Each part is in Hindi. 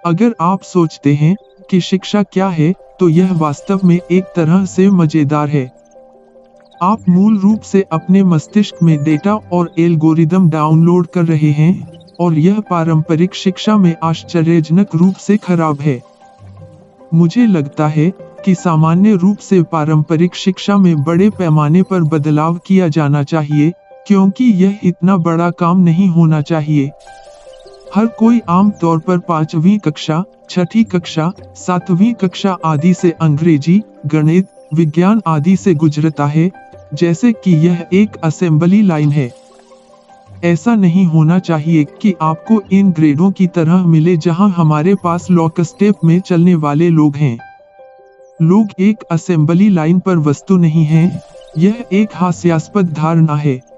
अगर आप सोचते हैं कि शिक्षा क्या है, तो यह वास्तव में एक तरह से मजेदार है। आप मूल रूप से अपने मस्तिष्क में डेटा और एल्गोरिदम डाउनलोड कर रहे हैं, और यह पारंपरिक शिक्षा में आश्चर्यजनक रूप से खराब है। मुझे लगता है कि सामान्य रूप से पारंपरिक शिक्षा में बड़े पैमाने पर बदलाव किया जाना चाहिए, क्योंकि यह इतना बड़ा काम नहीं होना चाहिए। हर कोई आम तौर पर 5वीं कक्षा, 6ठी कक्षा, 7वीं कक्षा आदि से अंग्रेजी, गणित, विज्ञान आदि से गुजरता है, जैसे कि यह एक असेंबली लाइन है। ऐसा नहीं होना चाहिए कि आपको इन ग्रेडों की तरह मिले जहां हमारे पास लॉकस्टेप में चलने वाले लोग हैं। लोग एक असेंबली लाइन पर वस्तु नहीं हैं, यह एक हास्यास्पद धारणा है।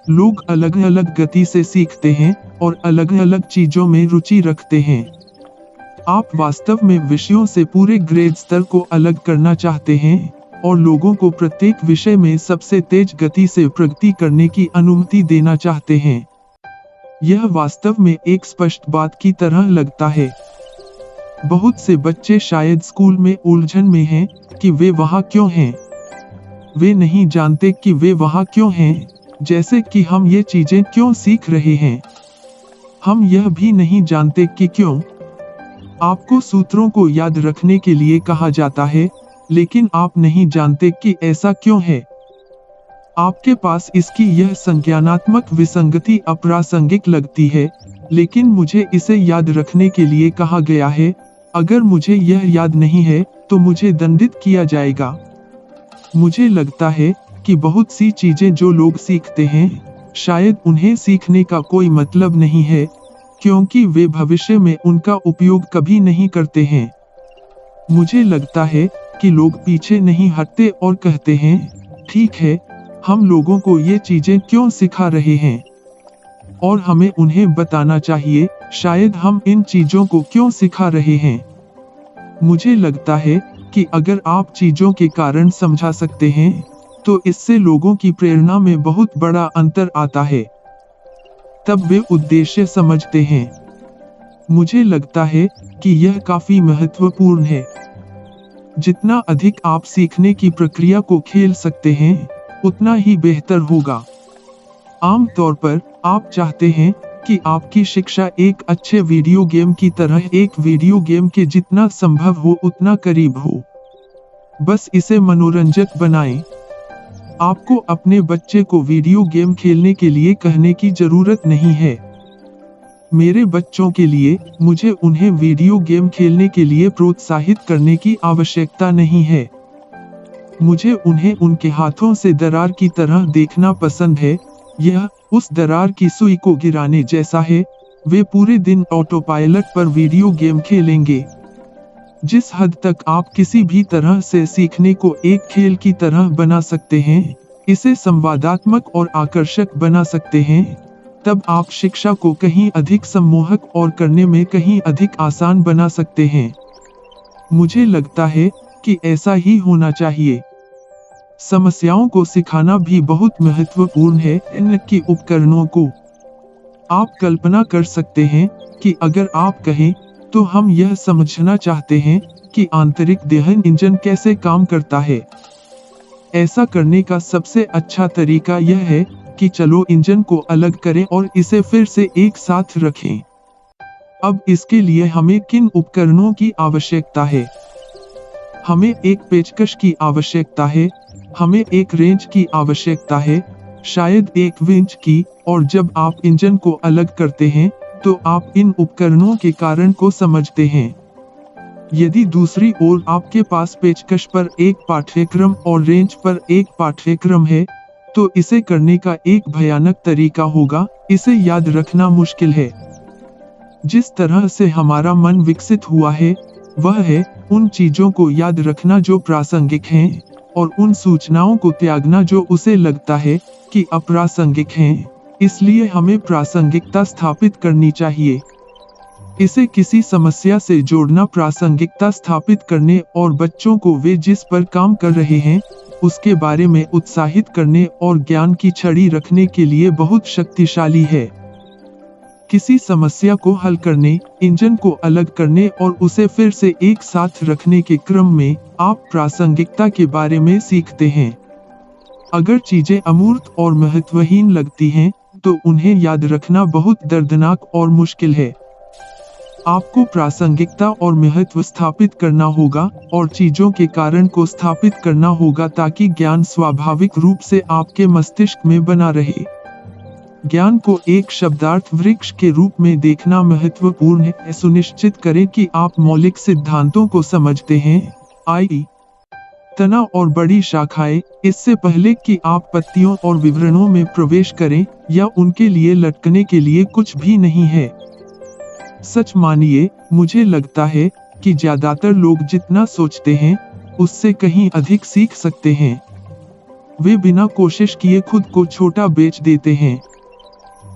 लोग अलग अलग गति से सीखते हैं और अलग अलग चीजों में रुचि रखते हैं। आप वास्तव में विषयों से पूरे ग्रेड स्तर को अलग करना चाहते हैं और लोगों को प्रत्येक विषय में सबसे तेज गति से प्रगति करने की अनुमति देना चाहते हैं। यह वास्तव में एक स्पष्ट बात की तरह लगता है। बहुत से बच्चे शायद स्कूल में उलझन में हैं कि वे वहाँ क्यों हैं। वे नहीं जानते कि वे वहाँ क्यों हैं, जैसे कि हम ये चीजें क्यों सीख रहे हैं। हम यह भी नहीं जानते कि क्यों। आपको सूत्रों को याद रखने के लिए कहा जाता है, लेकिन आप नहीं जानते कि ऐसा क्यों है। आपके पास इसकी यह संज्ञानात्मक विसंगति अप्रासंगिक लगती है, लेकिन मुझे इसे याद रखने के लिए कहा गया है। अगर मुझे यह याद नहीं है, तो मुझे दंडित किया जाएगा। मुझे लगता है कि बहुत सी चीजें जो लोग सीखते हैं, शायद उन्हें सीखने का कोई मतलब नहीं है, क्योंकि वे भविष्य में उनका उपयोग कभी नहीं करते हैं। मुझे लगता है कि लोग पीछे नहीं हटते और कहते हैं, ठीक है, हम लोगों को ये चीजें क्यों सिखा रहे हैं, और हमें उन्हें बताना चाहिए शायद हम इन चीजों को क्यों सिखा रहे हैं। मुझे लगता है कि अगर आप चीजों के कारण समझा सकते हैं, तो इससे लोगों की प्रेरणा में बहुत बड़ा अंतर आता है। तब वे उद्देश्य समझते हैं। मुझे लगता है कि यह काफी महत्वपूर्ण है। जितना अधिक आप सीखने की प्रक्रिया को खेल सकते हैं, उतना ही बेहतर होगा। आम तौर पर आप चाहते हैं कि आपकी शिक्षा एक अच्छे वीडियो गेम की तरह एक वीडियो गेम के जितना संभव हो उतना करीब हो। बस इसे मनोरंजक बनाएं। आपको अपने बच्चे को वीडियो गेम खेलने के लिए कहने की जरूरत नहीं है। मेरे बच्चों के लिए मुझे उन्हें वीडियो गेम खेलने के लिए प्रोत्साहित करने की आवश्यकता नहीं है। मुझे उन्हें उनके हाथों से दरार की तरह देखना पसंद है। यह उस दरार की सुई को गिराने जैसा है। वे पूरे दिन ऑटो पायलट पर वीडियो गेम खेलेंगे। जिस हद तक आप किसी भी तरह से सीखने को एक खेल की तरह बना सकते हैं, इसे संवादात्मक और आकर्षक बना सकते हैं, तब आप शिक्षा को कहीं अधिक सम्मोहक और करने में कहीं अधिक आसान बना सकते हैं। मुझे लगता है कि ऐसा ही होना चाहिए। समस्याओं को सिखाना भी बहुत महत्वपूर्ण है, इनके उपकरणों को। आप कल्पना कर सकते हैं कि अगर आप कहें, तो हम यह समझना चाहते हैं कि आंतरिक दहन इंजन कैसे काम करता है। ऐसा करने का सबसे अच्छा तरीका यह है कि चलो इंजन को अलग करें और इसे फिर से एक साथ रखें। अब इसके लिए हमें किन उपकरणों की आवश्यकता है? हमें एक पेचकश की आवश्यकता है, हमें एक रेंच की आवश्यकता है, शायद एक विंच की, और जब आप इंजन को अलग करते हैं, तो आप इन उपकरणों के कारण को समझते हैं। यदि दूसरी ओर आपके पास पेचकश पर एक पाठ्यक्रम और रेंच पर एक पाठ्यक्रम है, तो इसे करने का एक भयानक तरीका होगा। इसे याद रखना मुश्किल है। जिस तरह से हमारा मन विकसित हुआ है, वह है उन चीजों को याद रखना जो प्रासंगिक हैं, और उन सूचनाओं को त्यागना जो उसे लगता है कि अप्रासंगिक हैं। इसलिए हमें प्रासंगिकता स्थापित करनी चाहिए। इसे किसी समस्या से जोड़ना प्रासंगिकता स्थापित करने और बच्चों को वे जिस पर काम कर रहे हैं, उसके बारे में उत्साहित करने और ज्ञान की छड़ी रखने के लिए बहुत शक्तिशाली है। किसी समस्या को हल करने, इंजन को अलग करने और उसे फिर से एक साथ रखने के क्रम में आप प्रासंगिकता के बारे में सीखते हैं। अगर चीजें अमूर्त और महत्वहीन लगती हैं, तो उन्हें याद रखना बहुत दर्दनाक और मुश्किल है। आपको प्रासंगिकता और महत्व स्थापित करना होगा और चीजों के कारण को स्थापित करना होगा ताकि ज्ञान स्वाभाविक रूप से आपके मस्तिष्क में बना रहे। ज्ञान को एक शब्दार्थ वृक्ष के रूप में देखना महत्वपूर्ण है। सुनिश्चित करें कि आप मौलिक सिद्धांतों को समझते हैं, i.e. तना और बड़ी शाखाएं, इससे पहले कि आप पत्तियों और विवरणों में प्रवेश करें या उनके लिए लटकने के लिए कुछ भी नहीं है। सच मानिए, मुझे लगता है कि ज्यादातर लोग जितना सोचते हैं, उससे कहीं अधिक सीख सकते हैं। वे बिना कोशिश किए खुद को छोटा बेच देते हैं।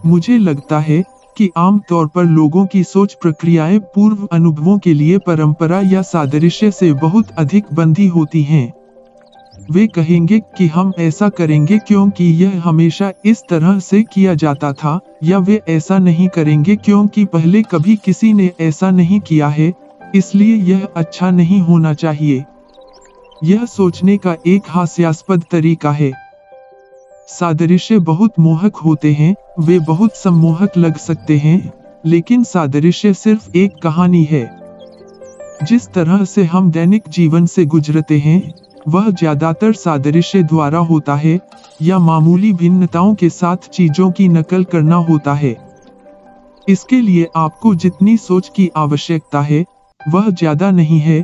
मुझे लगता है कि आम तौर पर लोगों की सोच प्रक्रियाएं पूर्व अनुभवों के लिए परंपरा या सादृश्य से बहुत अधिक बंधी होती हैं। वे कहेंगे कि हम ऐसा करेंगे क्योंकि यह हमेशा इस तरह से किया जाता था, या वे ऐसा नहीं करेंगे क्योंकि पहले कभी किसी ने ऐसा नहीं किया है, इसलिए यह अच्छा नहीं होना चाहिए। यह सोचने का एक हास्यास्पद तरीका है। सादृश्य बहुत मोहक होते हैं, वे बहुत सम्मोहक लग सकते हैं, लेकिन सादृश्य सिर्फ एक कहानी है। जिस तरह से हम दैनिक जीवन से गुजरते हैं, वह ज्यादातर सादृश्य द्वारा होता है, या मामूली भिन्नताओं के साथ चीजों की नकल करना होता है। इसके लिए आपको जितनी सोच की आवश्यकता है, वह ज्यादा नहीं है,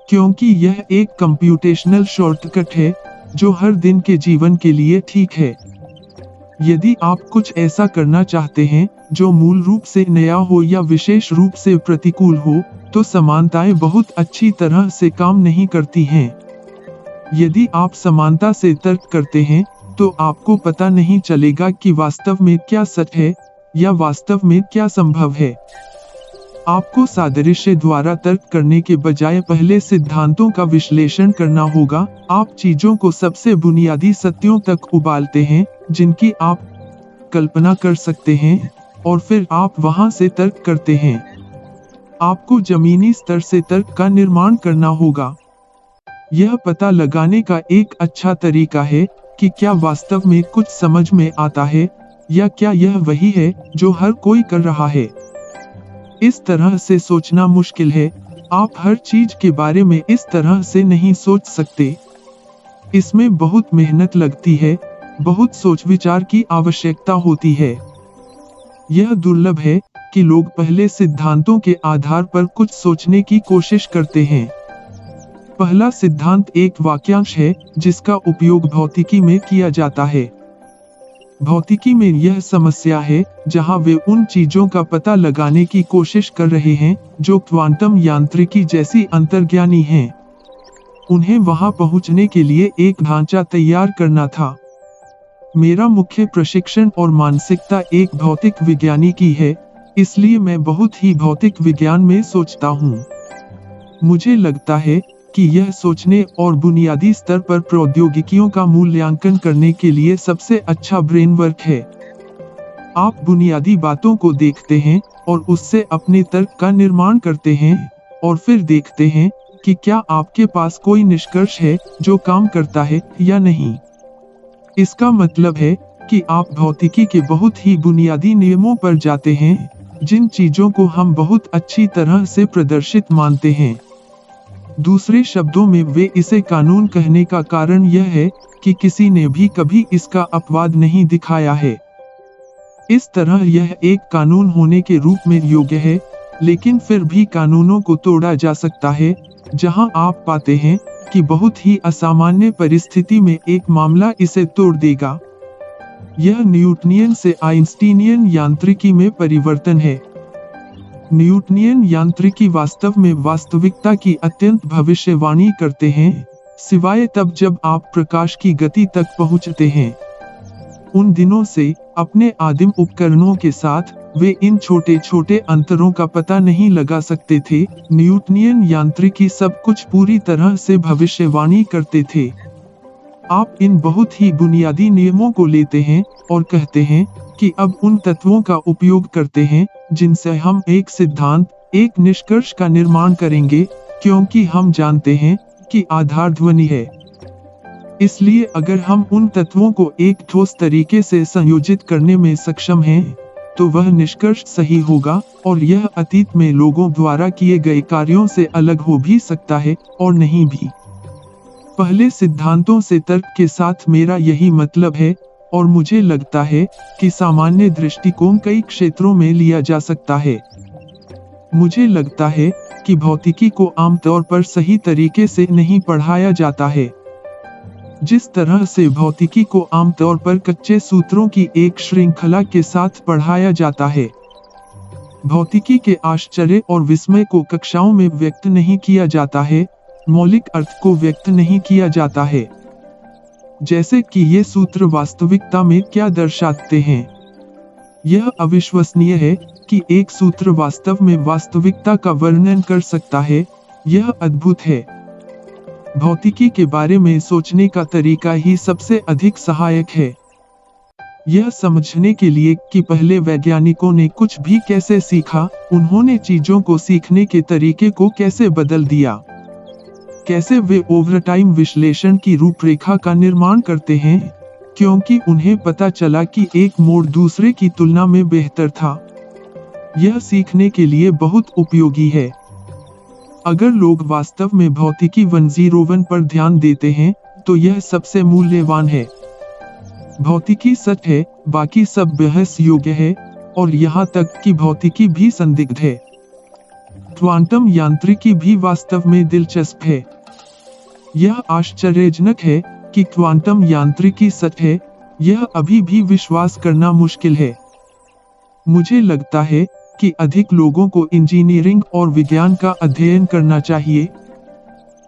क्योंकि यह एक कंप्यूटेशनल शॉर्टकट है जो हर दिन के जीवन के लिए ठीक है। यदि आप कुछ ऐसा करना चाहते हैं जो मूल रूप से नया हो या विशेष रूप से प्रतिकूल हो, तो समानताएं बहुत अच्छी तरह से काम नहीं करती हैं। यदि आप समानता से तर्क करते हैं, तो आपको पता नहीं चलेगा कि वास्तव में क्या सच है या वास्तव में क्या संभव है। आपको सादृश्य द्वारा तर्क करने के बजाय पहले सिद्धांतों का विश्लेषण करना होगा। आप चीजों को सबसे बुनियादी सत्यों तक उबालते हैं जिनकी आप कल्पना कर सकते हैं, और फिर आप वहां से तर्क करते हैं। आपको जमीनी स्तर से तर्क का निर्माण करना होगा। यह पता लगाने का एक अच्छा तरीका है कि क्या वास्तव में कुछ समझ में आता है, या क्या यह वही है जो हर कोई कर रहा है। इस तरह से सोचना मुश्किल है। आप हर चीज के बारे में इस तरह से नहीं सोच सकते। इसमें बहुत मेहनत लगती है, बहुत सोच विचार की आवश्यकता होती है। यह दुर्लभ है कि लोग पहले सिद्धांतों के आधार पर कुछ सोचने की कोशिश करते हैं। पहला सिद्धांत एक वाक्यांश है जिसका उपयोग भौतिकी में किया जाता है। भौतिकी में यह समस्या है जहां वे उन चीजों का पता लगाने की कोशिश कर रहे हैं जो क्वांटम यांत्रिकी जैसी अंतर्ज्ञानी हैं। उन्हें वहां पहुंचने के लिए एक ढांचा तैयार करना था। मेरा मुख्य प्रशिक्षण और मानसिकता एक भौतिक विज्ञानी की है, इसलिए मैं बहुत ही भौतिक विज्ञान में सोचता हूँ। मुझे लगता है कि यह सोचने और बुनियादी स्तर पर प्रौद्योगिकियों का मूल्यांकन करने के लिए सबसे अच्छा ब्रेनवर्क है। आप बुनियादी बातों को देखते हैं और उससे अपने तर्क का निर्माण करते हैं, और फिर देखते हैं कि क्या आपके पास कोई निष्कर्ष है जो काम करता है या नहीं। इसका मतलब है कि आप भौतिकी के बहुत ही बुनियादी नियमों पर जाते हैं, जिन चीजों को हम बहुत अच्छी तरह से प्रदर्शित मानते हैं। दूसरे शब्दों में वे इसे कानून कहने का कारण यह है कि किसी ने भी कभी इसका अपवाद नहीं दिखाया है। इस तरह यह एक कानून होने के रूप में योग्य है, लेकिन फिर भी कानूनों को तोड़ा जा सकता है, जहां आप पाते हैं कि बहुत ही असामान्य परिस्थिति में एक मामला इसे तोड़ देगा। यह न्यूटनियन से आइंस्टीनियन यांत्रिकी में परिवर्तन है। न्यूटनियन यांत्रिकी वास्तव में वास्तविकता की अत्यंत भविष्यवाणी करते हैं, सिवाय तब जब आप प्रकाश की गति तक पहुंचते हैं। उन दिनों से अपने आदिम उपकरणों के साथ वे इन छोटे छोटे अंतरों का पता नहीं लगा सकते थे। न्यूटनियन यांत्रिकी सब कुछ पूरी तरह से भविष्यवाणी करते थे। आप इन बहुत ही बुनियादी नियमों को लेते हैं और कहते हैं कि अब उन तत्वों का उपयोग करते हैं जिनसे हम एक सिद्धांत, एक निष्कर्ष का निर्माण करेंगे, क्योंकि हम जानते हैं कि आधार ध्वनि है। इसलिए अगर हम उन तत्वों को एक ठोस तरीके से संयोजित करने में सक्षम हैं, तो वह निष्कर्ष सही होगा और यह अतीत में लोगों द्वारा किए गए कार्यों से अलग हो भी सकता है और नहीं भी। पहले सिद्धांतों से तर्क के साथ मेरा यही मतलब है और मुझे लगता है कि सामान्य दृष्टिकोण कई क्षेत्रों में लिया जा सकता है। मुझे लगता है कि भौतिकी को आमतौर पर सही तरीके से नहीं पढ़ाया जाता है। जिस तरह से भौतिकी को आमतौर पर कच्चे सूत्रों की एक श्रृंखला के साथ पढ़ाया जाता है। भौतिकी के आश्चर्य और विस्मय को कक्षाओं में व्यक्त नहीं किया जाता है, मौलिक अर्थ को व्यक्त नहीं किया जाता है। जैसे कि ये सूत्र वास्तविकता में क्या दर्शाते हैं। यह अविश्वसनीय है कि एक सूत्र वास्तव में वास्तविकता का वर्णन कर सकता है। यह अद्भुत है। भौतिकी के बारे में सोचने का तरीका ही सबसे अधिक सहायक है। यह समझने के लिए कि पहले वैज्ञानिकों ने कुछ भी कैसे सीखा, उन्होंने चीजों को सीखने के तरीके को कैसे बदल दिया, कैसे वे ओवरटाइम विश्लेषण की रूपरेखा का निर्माण करते हैं, क्योंकि उन्हें पता चला कि एक मोड दूसरे की तुलना में बेहतर था। यह सीखने के लिए बहुत उपयोगी है। अगर लोग वास्तव में भौतिकी 101 पर ध्यान देते हैं, तो यह सबसे मूल्यवान है। भौतिकी सच है, बाकी सब बहस योग्य है, और यहाँ तक कि भौतिकी भी संदिग्ध है। क्वांटम यांत्रिकी भी वास्तव में दिलचस्प है। यह आश्चर्यजनक है कि क्वांटम यांत्रिकी सच है। यह अभी भी विश्वास करना मुश्किल है। मुझे लगता है कि अधिक लोगों को इंजीनियरिंग और विज्ञान का अध्ययन करना चाहिए।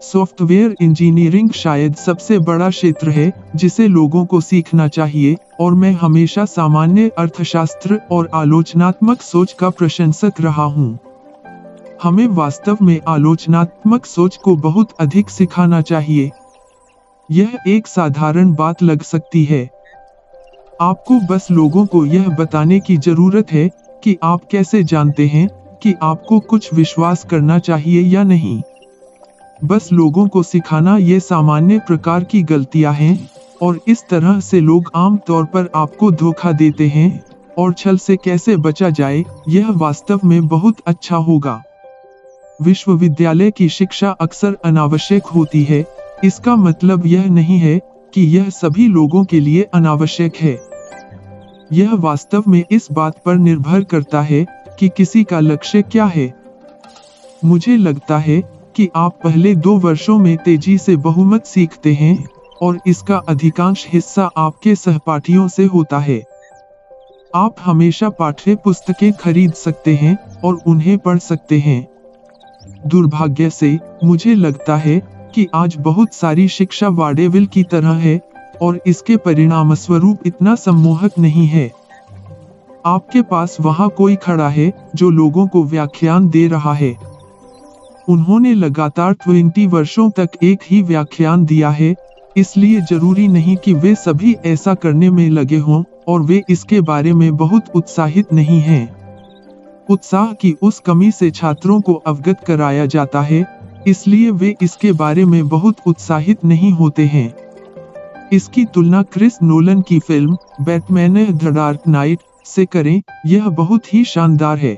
सॉफ्टवेयर इंजीनियरिंग शायद सबसे बड़ा क्षेत्र है जिसे लोगों को सीखना चाहिए, और मैं हमेशा सामान्य अर्थशास्त्र और आलोचनात्मक सोच का प्रशंसक रहा हूँ। हमें वास्तव में आलोचनात्मक सोच को बहुत अधिक सिखाना चाहिए। यह एक साधारण बात लग सकती है। आपको बस लोगों को यह बताने की जरूरत है कि आप कैसे जानते हैं कि आपको कुछ विश्वास करना चाहिए या नहीं। बस लोगों को सिखाना ये सामान्य प्रकार की गलतियां हैं, और इस तरह से लोग आम तौर पर आपको धोखा देते हैं, और छल से कैसे बचा जाए, यह वास्तव में बहुत अच्छा होगा। विश्वविद्यालय की शिक्षा अक्सर अनावश्यक होती है। इसका मतलब यह नहीं है कि यह सभी लोगों के लिए अनावश्यक है। यह वास्तव में इस बात पर निर्भर करता है कि किसी का लक्ष्य क्या है। मुझे लगता है कि आप पहले 2 वर्षों में तेजी से बहुमत सीखते हैं, और इसका अधिकांश हिस्सा आपके सहपाठियों से होता है। आप हमेशा पाठ्य पुस्तकें खरीद सकते हैं और उन्हें पढ़ सकते हैं। दुर्भाग्य से, मुझे लगता है कि आज बहुत सारी शिक्षा वाडेविल की तरह है, और इसके परिणामस्वरूप इतना सम्मोहक नहीं है। आपके पास वहाँ कोई खड़ा है जो लोगों को व्याख्यान दे रहा है। उन्होंने लगातार 20 वर्षों तक एक ही व्याख्यान दिया है, इसलिए जरूरी नहीं कि वे सभी ऐसा करने में लगे हों, और वे इसके बारे में बहुत उत्साहित नहीं हैं। उत्साह की उस कमी से छात्रों को अवगत कराया जाता है, इसलिए वे इसके बारे में बहुत उत्साहित नहीं होते हैं। इसकी तुलना क्रिस नोलन की film Batman the dark night से करें। यह बहुत ही शानदार है।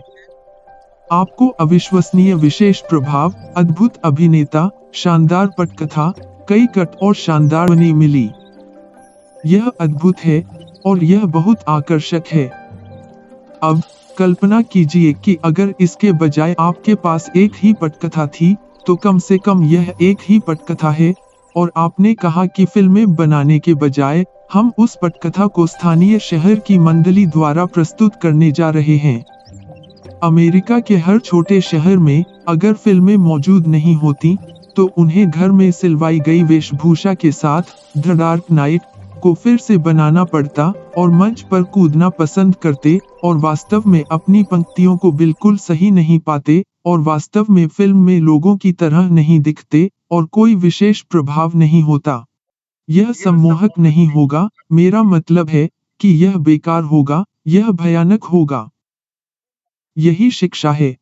आपको अविश्वसनीय विशेष प्रभाव, अद्भुत अभिनेता, शानदार पटकथा, कई कट और शानदार ध्वनि मिली। यह अद्भुत है और यह बहुत आकर्षक है। अब कल्पना कीजिए कि अगर इसके बजाय आपके पास एक ही पटकथा थी, तो कम से कम यह एक ही पटकथा है, और आपने कहा कि फिल्में बनाने के बजाय हम उस पटकथा को स्थानीय शहर की मंडली द्वारा प्रस्तुत करने जा रहे हैं। अमेरिका के हर छोटे शहर में अगर फिल्में मौजूद नहीं होती, तो उन्हें घर में सिलवाई गई वेशभूषा के साथ द डार्क नाइट को फिर से बनाना पड़ता, और मंच पर कूदना पसंद करते, और वास्तव में अपनी पंक्तियों को बिल्कुल सही नहीं पाते, और वास्तव में फिल्म में लोगों की तरह नहीं दिखते, और कोई विशेष प्रभाव नहीं होता। यह सम्मोहक नहीं होगा, मेरा मतलब है कि यह बेकार होगा, यह भयानक होगा। यही शिक्षा है।